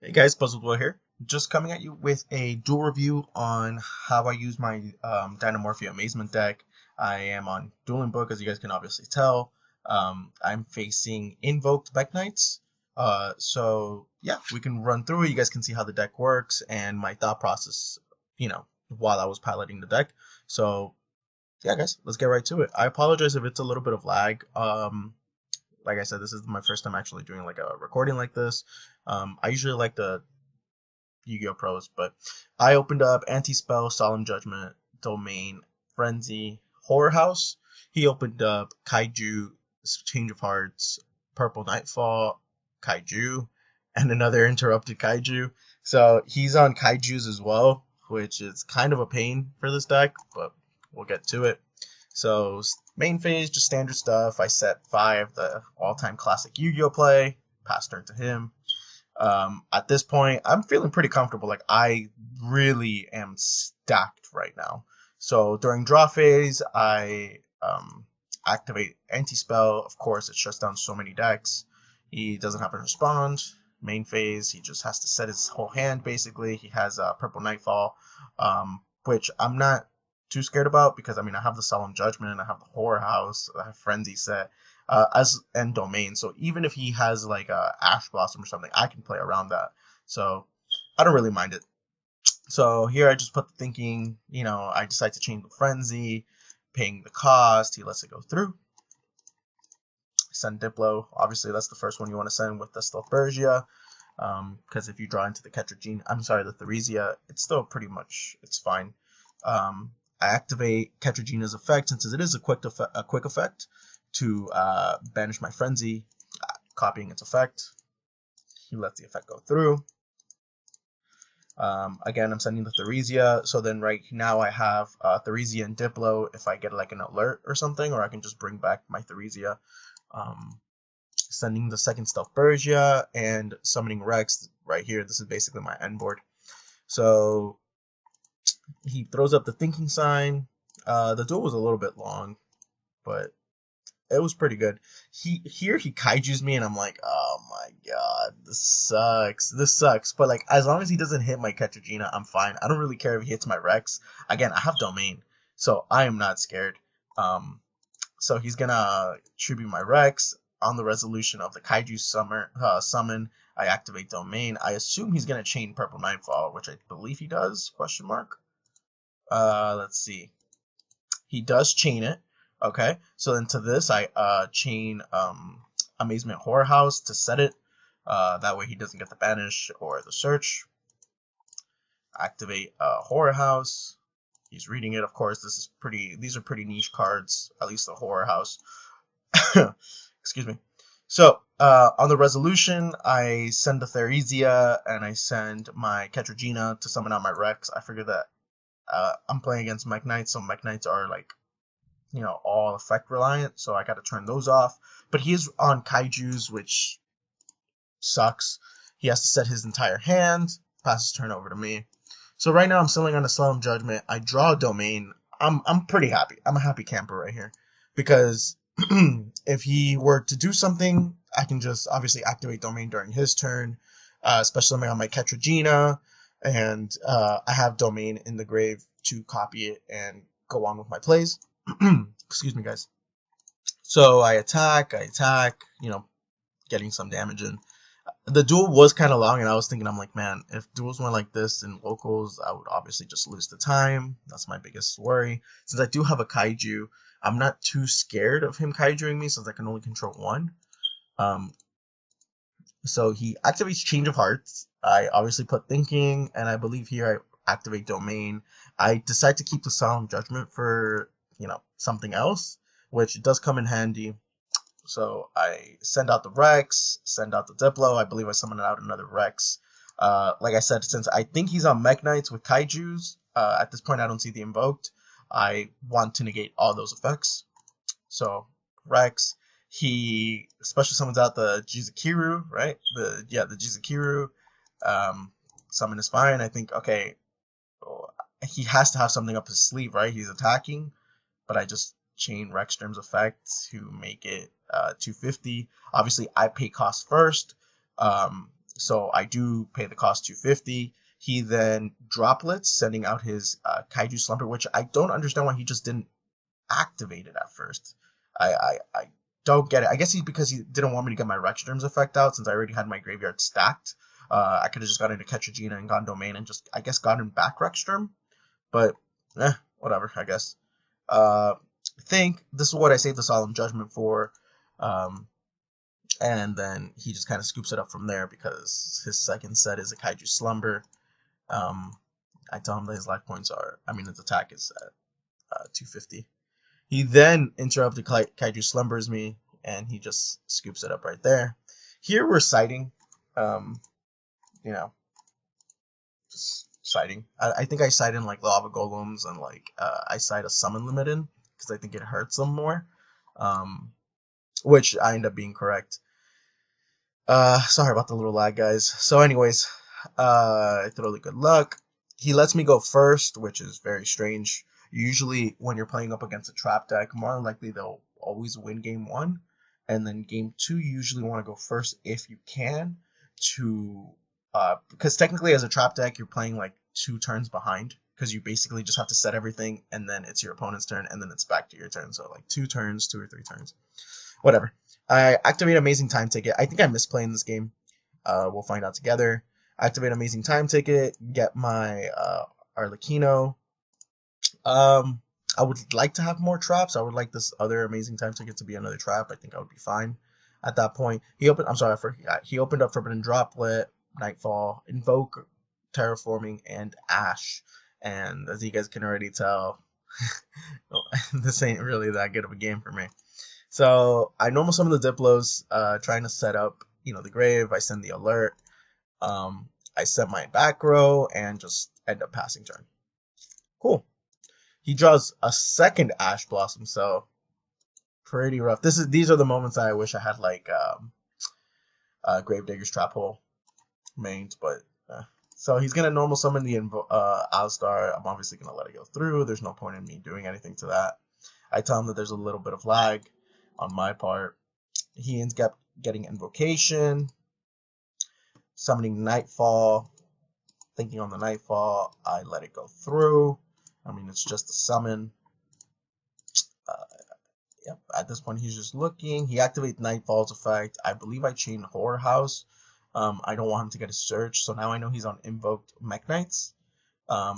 Hey guys, Buzzwell here. Just coming at you with a dual review on how I use my Dinomorphia Amazement deck. I am on dueling book, as you guys can obviously tell. I'm facing Invoked Mekk-Knights. So yeah, we can run through it. You guys can see how the deck works and my thought process, while I was piloting the deck. So yeah, guys, let's get right to it. I apologize if it's a little bit of lag. Like I said, this is my first time actually doing like a recording like this. I usually like the Yu-Gi-Oh! Pros, but I opened up Anti-Spell, Solemn Judgment, Domain, Frenzy, Horror House. He opened up Kaiju, Change of Hearts, Purple Nightfall, Kaiju, and another Interrupted Kaiju. So he's on Kaijus as well, which is kind of a pain for this deck, but we'll get to it. So main phase, just standard stuff. I set 5, the all-time classic Yu-Gi-Oh play. Pass turn to him. At this point, I'm feeling pretty comfortable. Like I really am stacked right now. So during draw phase, I activate anti-spell. Of course, it shuts down so many decks. He doesn't have to respond. Main phase, he just has to set his whole hand. Basically, he has Purple Nightfall, which I'm not too scared about because I have the Solemn Judgment, I have the Horror House, I have Frenzy set as end domain. So even if he has like a Ash Blossom or something, I can play around that. So I don't really mind it. So here I just put the thinking, I decide to change the Frenzy, paying the cost. He lets it go through. Send Diplo. Obviously, that's the first one you want to send with the Stelbergia. Because if you draw into the Ketragene, the Theresia, it's still pretty much, it's fine. I activate Ketragena's effect since it is a quick effect to banish my Frenzy, copying its effect. He lets the effect go through. Again, I'm sending the Theresia, so then right now I have Theresia and Diplo if I get like an alert or something, or I can just bring back my Theresia. Sending the second Stealth Bergia and summoning Rex right here. This is basically my end board. So he throws up the thinking sign. The duel was a little bit long, but it was pretty good. He kaijus me and I'm like, oh my god, this sucks. This sucks. But like as long as he doesn't hit my Ketragena, I'm fine. I don't really care if he hits my Rex. Again, I have domain, so I am not scared. So he's gonna tribute my Rex. On the resolution of the Kaiju summon, I activate domain. I assume he's gonna chain Purple Nightfall, which I believe he does, question mark. Let's see. He does chain it. Okay, so then to this I chain Amazement Horror House to set it. That way he doesn't get the banish or the search. Activate Horror House. He's reading it, of course. These are pretty niche cards, at least the Horror House. Excuse me. So on the resolution, I send the Theresia and I send my Ketragena to summon out my Rex. I figure that I'm playing against Mekk-Knights, so Mekk-Knights are like, all effect reliant, so I got to turn those off. But he is on Kaijus, which sucks. He has to set his entire hand, pass his turn over to me. So right now I'm selling on a Solemn Judgment. I draw a domain. I'm pretty happy. I'm a happy camper right here because if he were to do something, I can just obviously activate domain during his turn, especially on my Ketragena, and I have domain in the grave to copy it and go on with my plays. Excuse me, guys. So I attack, getting some damage in. The duel was kind of long, and I was thinking, I'm like, man, if duels went like this in locals, I would obviously just lose the time. That's my biggest worry. Since I do have a kaiju, I'm not too scared of him kaijuing me since I can only control one. Um, so he activates Change of Hearts. I obviously put Thinking, and I believe here I activate Domain. I decide to keep the Solemn Judgment for, something else, which does come in handy. So I send out the Rex, send out the Diplo. I believe I summon out another Rex. Like I said, since I think he's on Mekk-Knights with Kaijus, at this point I don't see the Invoked. I want to negate all those effects. So Rex, he special summons out the Jizukiru, right? The Jizukiru. Summon is fine. I think okay. He has to have something up his sleeve, right? He's attacking, but I just chain Rexstrom's effect to make it 250. Obviously, I pay cost first. So I do pay the cost 250. He then droplets, sending out his Kaiju Slumber, which I don't understand why he just didn't activate it at first. I don't get it. I guess because he didn't want me to get my Rexterm's effect out since I already had my graveyard stacked. I could have just gotten into Catch Regina and gone Domain and just, I guess, gotten back Rexterm. But, whatever, I guess. I think this is what I saved the Solemn Judgment for. And then he just kind of scoops it up from there because his second set is a Kaiju Slumber. I tell him that his life points are, his attack is at 250. He then interrupted Kaiju Slumbers me, and he just scoops it up right there. Here we're sighting, just sighting. I think I sight in like Lava Golems and like I sight a Summon Limit in because I think it hurts them more, which I end up being correct. Sorry about the little lag, guys. So anyways, thoroughly good luck. He lets me go first, which is very strange. Usually when you're playing up against a trap deck, more than likely they'll always win game 1. And then game 2, you usually want to go first if you can, because technically as a trap deck, you're playing like 2 turns behind, because you basically just have to set everything, and then it's your opponent's turn, and then it's back to your turn. So like 2 turns, 2 or 3 turns. Whatever. I activate Amazing Time Ticket. I think I missed playing this game. We'll find out together. Activate Amazing Time Ticket. Get my Arlecchino. I would like to have more traps. I would like this other Amazing Time Ticket to be another trap. I think I would be fine at that point. He opened up Forbidden Droplet, Nightfall, Invoke, Terraforming, and Ash. And as you guys can already tell, this ain't really that good of a game for me. So I normal summon the Diplos, trying to set up, the grave. I send the alert. I set my back row and just end up passing turn. Cool. He draws a second Ash Blossom, so pretty rough. These are the moments I wish I had like Gravedigger's Trap Hole mained, but so he's gonna normal summon the Alistar. I'm obviously gonna let it go through. There's no point in me doing anything to that. I tell him that there's a little bit of lag on my part. He ends up getting Invocation, summoning Nightfall, thinking on the Nightfall. I let it go through. It's just a summon. Yep. At this point, he's just looking. He activates Nightfall's effect. I believe I chain Horror House. I don't want him to get a search, so now I know he's on Invoked Mekk-Knights. I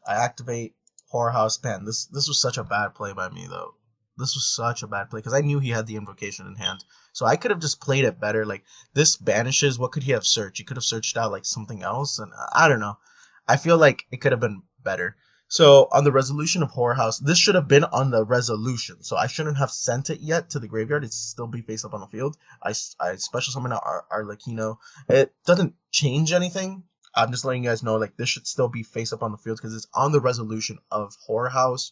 activate Horror House. Man, this was such a bad play by me, though. This was such a bad play because I knew he had the Invocation in hand. So I could have just played it better. Like, this banishes. What could he have searched? He could have searched out like something else, and I don't know. I feel like it could have been better. So on the resolution of Horror House, this should have been on the resolution. So I shouldn't have sent it yet to the graveyard. It'd still be face up on the field. I special summon Arlecchino. It doesn't change anything. I'm just letting you guys know, like, this should still be face up on the field because it's on the resolution of Horror House.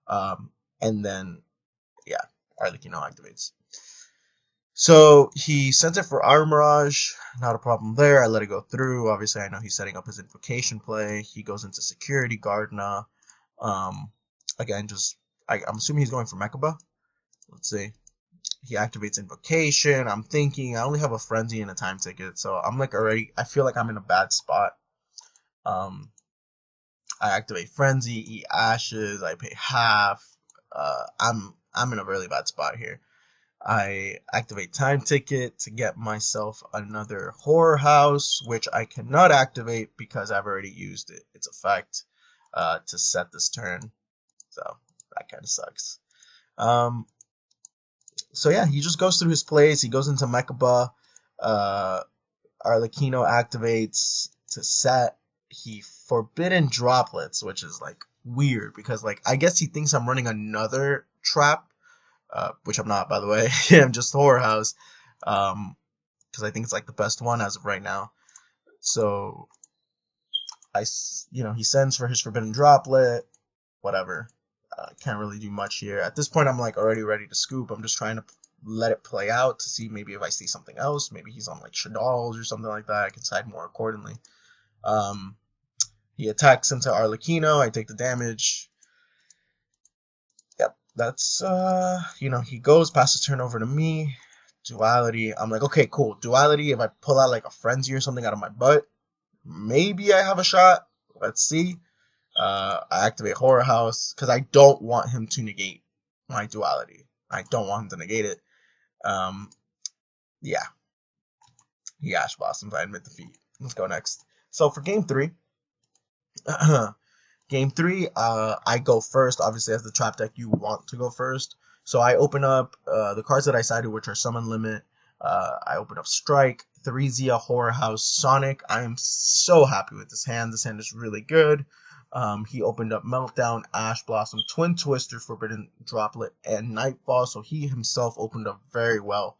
And then, yeah, Arlecchino activates. So he sent it for Aura Mirage, not a problem there. I let it go through. Obviously, I know he's setting up his Invocation play. He goes into Security Gardener. Again, I'm assuming he's going for Mekaba. Let's see. He activates Invocation. I'm thinking I only have a Frenzy and a Time Ticket, so I'm like I feel like I'm in a bad spot. I activate Frenzy, eat Ashes. I pay half. I'm in a really bad spot here. I activate Time Ticket to get myself another Horror House, which I cannot activate because I've already used its effect to set this turn. So that kind of sucks. So yeah, he just goes through his plays. He goes into Mekaba. Arlecchino activates to set. He Forbidden Droplets, which is like weird because like I guess he thinks I'm running another trap. Which I'm not, by the way. I'm just Horror House, because I think it's like the best one as of right now. So he sends for his Forbidden Droplet, whatever. Can't really do much here. At this point, I'm like already ready to scoop. I'm just trying to let it play out to see maybe if I see something else. Maybe he's on like Shadal's or something like that. I can side more accordingly. He attacks into Arlecchino. I take the damage. That's, he goes, passes turn over to me. Duality. I'm like, okay, cool. Duality, if I pull out like a Frenzy or something out of my butt, maybe I have a shot. Let's see. I activate Horror House because I don't want him to negate my Duality. I don't want him to negate it. Yeah. He Ash Blossoms. I admit defeat. Let's go next. So for game 3, game 3, I go first. Obviously, as the trap deck, you want to go first. So I open up the cards that I sided, which are Summon Limit. I open up Strike, Theresia, Horror House, Sonic. I am so happy with this hand. This hand is really good. He opened up Meltdown, Ash Blossom, Twin Twister, Forbidden Droplet, and Nightfall. So he himself opened up very well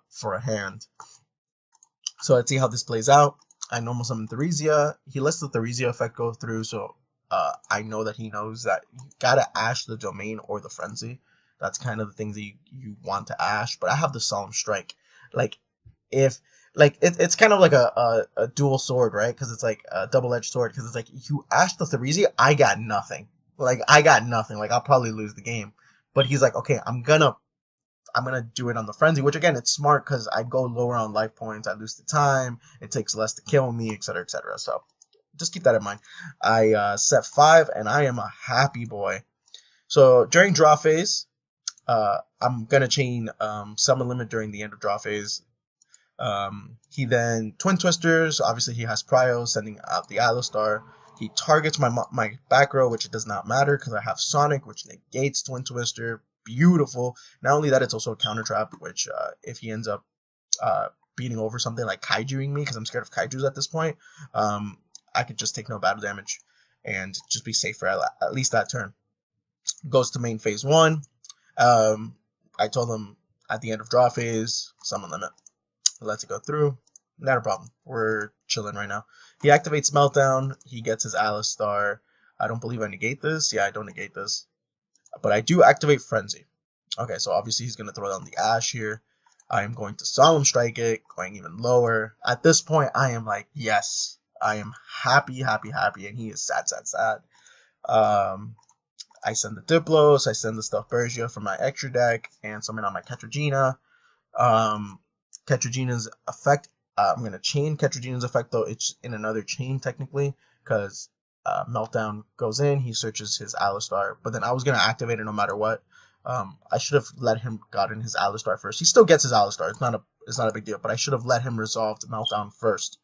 for a hand. So let's see how this plays out. I normal summon Theresia. He lets the Theresia effect go through, so I know that he knows that you gotta Ash the Domain or the Frenzy. That's kind of the things that you want to Ash. But I have the Solemn Strike. Like, if it's kind of like a dual sword, right? Because it's like a double-edged sword. Because it's like, if you Ash the Theresia, I got nothing. Like, I got nothing. Like, I'll probably lose the game. But he's like, okay, I'm gonna do it on the Frenzy, which again, it's smart because I go lower on life points, I lose the time, it takes less to kill me, etc., etc. So just keep that in mind. I set 5, and I am a happy boy. So during draw phase, I'm gonna chain Summon Limit during the end of draw phase. He then Twin Twisters. Obviously, he has Prio, sending out the Alistar. He targets my back row, which it does not matter because I have Sonic, which negates Twin Twister. Beautiful. Not only that, it's also a counter trap, which if he ends up beating over something like Kaijuing me, because I'm scared of Kaijus at this point, I could just take no battle damage and just be safe for at least that turn. Goes to main phase 1. I told him at the end of draw phase, Summon Limit. Lets it go through. Not a problem. We're chilling right now. He activates Meltdown. He gets his Alistar. I don't believe I negate this. Yeah, I don't negate this. But I do activate Frenzy. Okay, so obviously he's going to throw down the Ash here. I am going to Solemn Strike it, going even lower. At this point, I am like, yes. I am happy, happy, happy, and he is sad, sad, sad. I send the Diplos, I send the Stuffed Bergia from my extra deck, and summon on my Ketragina. Ketragina's effect, I'm going to chain Ketragina's effect, though it's in another chain technically, because Meltdown goes in, he searches his Alistar, but then I was going to activate it no matter what. I should have let him gotten his Alistar first. He still gets his Alistar, it's not a big deal, but I should have let him resolve the Meltdown first.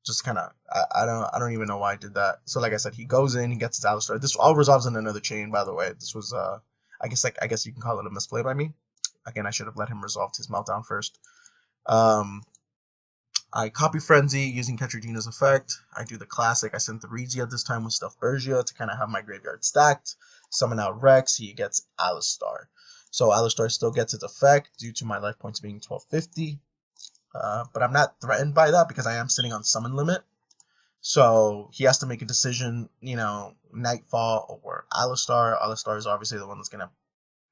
Just kind of, I don't even know why I did that. So like I said, he goes in, he gets his Alistar. This all resolves in another chain, by the way. This was, I guess you can call it a misplay by me. Again, I should have let him resolve his Meltdown first. I copy Frenzy using Ketragina's effect. I do the classic. I send Theresia this time with Stuffed Bergia to kind of have my graveyard stacked. Summon out Rex. He gets Alistar. So Alistar still gets its effect due to my life points being 1250. But I'm not threatened by that because I am sitting on Summon Limit. So he has to make a decision, Nightfall or Alistar. Alistar is obviously the one that's going to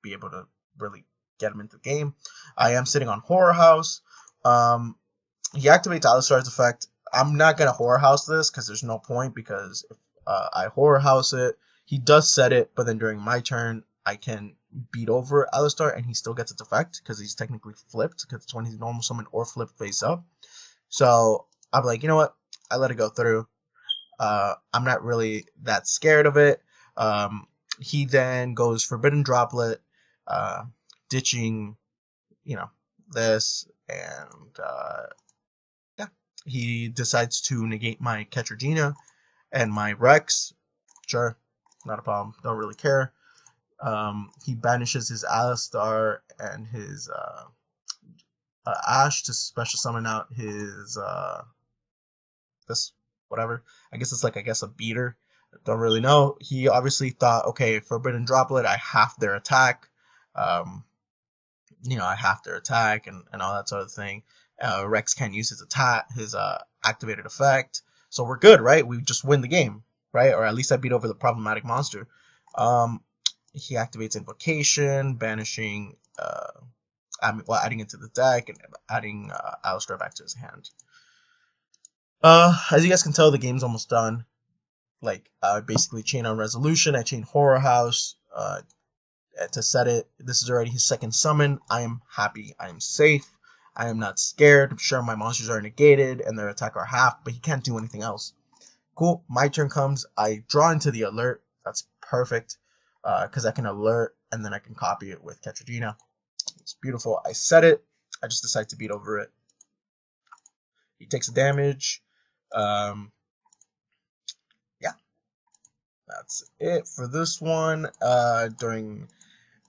be able to really get him into the game. I am sitting on Horror House. He activates Alistar's effect. I'm not going to Horror House this because there's no point, because if I Horror House it, he does set it, but then during my turn, I can beat over Alistar and he still gets its effect because he's technically flipped, because it's when he's normal summon or flip face up. So I'm like, you know what? I let it go through. I'm not really that scared of it. He then goes Forbidden Droplet, ditching, this, and yeah, he decides to negate my Ketragina and my Rex. Sure, not a problem. Don't really care. He banishes his Alistar and his Ash to special summon out his this whatever. I guess it's a beater. Don't really know. He obviously thought, okay, Forbidden Droplet, I half their attack. I have to attack and all that sort of thing. Rex can't use his attack, his activated effect. So we're good, right? We just win the game, right? Or at least I beat over the problematic monster. He activates Invocation, banishing, adding it to the deck and adding Alistar back to his hand. As you guys can tell, the game's almost done. I basically chain on Resolution, I chain Horror House, to set it. This is already his second summon. I am happy. I am safe. I am not scared. Sure, my monsters are negated and their attack are half, but he can't do anything else. Cool. My turn comes. I draw into the alert. That's perfect because I can alert and then I can copy it with Ketragina. It's beautiful. I set it. I just decide to beat over it. He takes damage. Yeah, that's it for this one. During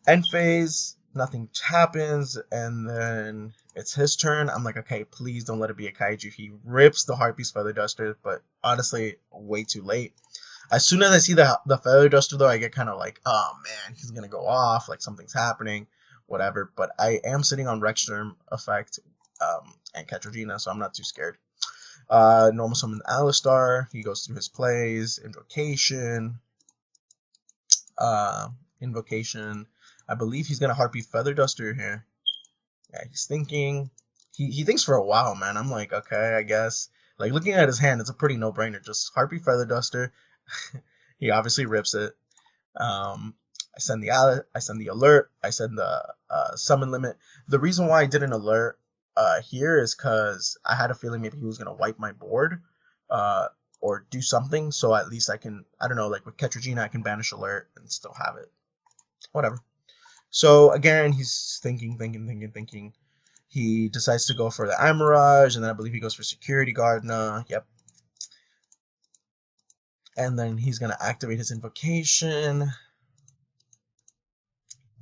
end phase, nothing happens, and then it's his turn. I'm like, okay, please don't let it be a kaiju. He rips the Harpy's Feather Duster, but honestly, way too late. As soon as I see the Feather Duster, though, I get kind of like, oh man, he's gonna go off, like something's happening, whatever. But I am sitting on Rexterm effect and Ketragina, so I'm not too scared. Normal summon Alistar. He goes through his plays. Invocation. I believe he's gonna Harpy Feather Duster here. Yeah, he's thinking. He thinks for a while, man. I'm like, okay, I guess. Like looking at his hand, it's a pretty no-brainer. Just Harpy Feather Duster. He obviously rips it. I send the alert. I send the summon limit. The reason why I didn't alert here is because I had a feeling maybe he was gonna wipe my board or do something. So at least I can, I don't know, like with Ketragina, I can banish alert and still have it. Whatever. So again, he's thinking. He decides to go for the Amirage, and then I believe he goes for Security Guard. Yep. And then he's gonna activate his invocation.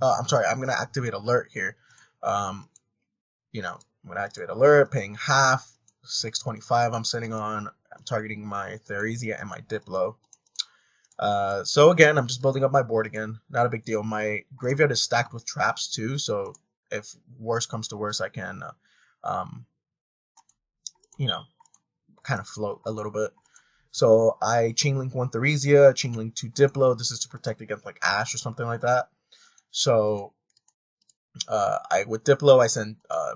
I'm sorry, I'm gonna activate alert here. You know, I'm gonna activate alert, paying half, 625 I'm sitting on. I'm targeting my Theresia and my Diplo. So again, I'm just building up my board again. Not a big deal. My graveyard is stacked with traps too, so if worse comes to worse, I can, you know, kind of float a little bit. So I Chainlink 1 Theresia, Chainlink 2 Diplo. This is to protect against like Ash or something like that. So with Diplo I send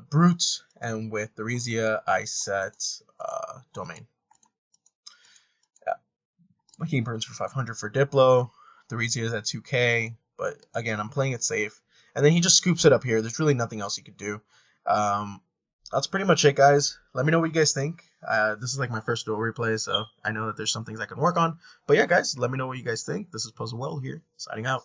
Brute, and with Theresia I set Domain. Yeah. He burns for 500 for Diplo. Theresia is at 2k, but again I'm playing it safe. And then he just scoops it up here. There's really nothing else he could do. That's pretty much it, guys. Let me know what you guys think. This is like my first duel replay, so I know that there's some things I can work on. But yeah, guys, let me know what you guys think. This is Puzzle Well here, signing out.